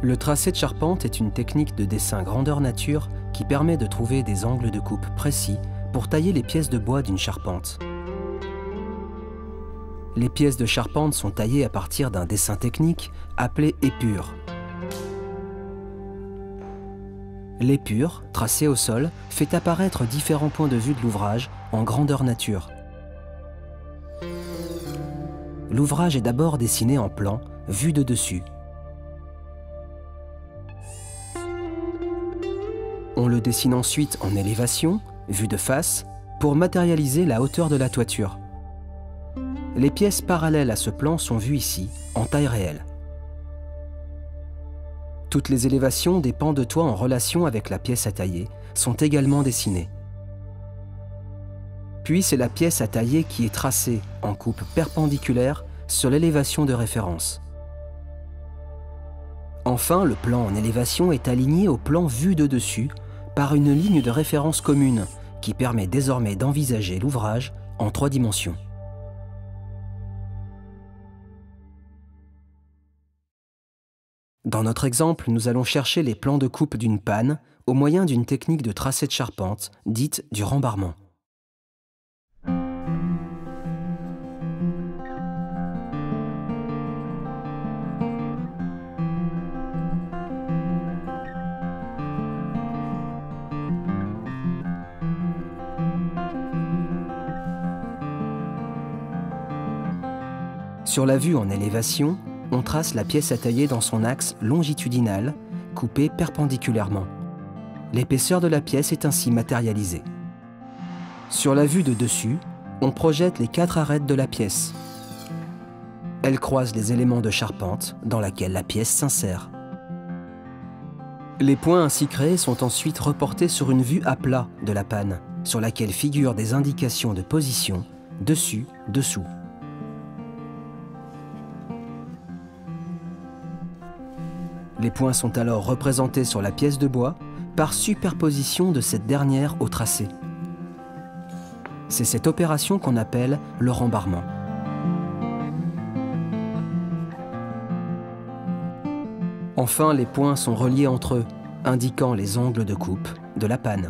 Le tracé de charpente est une technique de dessin grandeur nature qui permet de trouver des angles de coupe précis pour tailler les pièces de bois d'une charpente. Les pièces de charpente sont taillées à partir d'un dessin technique appelé épure. L'épure, tracée au sol, fait apparaître différents points de vue de l'ouvrage en grandeur nature. L'ouvrage est d'abord dessiné en plan, vu de dessus. On le dessine ensuite en élévation, vue de face, pour matérialiser la hauteur de la toiture. Les pièces parallèles à ce plan sont vues ici, en taille réelle. Toutes les élévations des pans de toit en relation avec la pièce à tailler sont également dessinées. Puis c'est la pièce à tailler qui est tracée en coupe perpendiculaire sur l'élévation de référence. Enfin, le plan en élévation est aligné au plan vu de dessus par une ligne de référence commune qui permet désormais d'envisager l'ouvrage en 3 dimensions. Dans notre exemple, nous allons chercher les plans de coupe d'une panne au moyen d'une technique de tracé de charpente, dite du rembarrement. Sur la vue en élévation, on trace la pièce à tailler dans son axe longitudinal, coupé perpendiculairement. L'épaisseur de la pièce est ainsi matérialisée. Sur la vue de dessus, on projette les 4 arêtes de la pièce. Elles croisent les éléments de charpente dans laquelle la pièce s'insère. Les points ainsi créés sont ensuite reportés sur une vue à plat de la panne, sur laquelle figurent des indications de position dessus, dessous. Les points sont alors représentés sur la pièce de bois par superposition de cette dernière au tracé. C'est cette opération qu'on appelle le rembarrement. Enfin, les points sont reliés entre eux, indiquant les angles de coupe de la panne.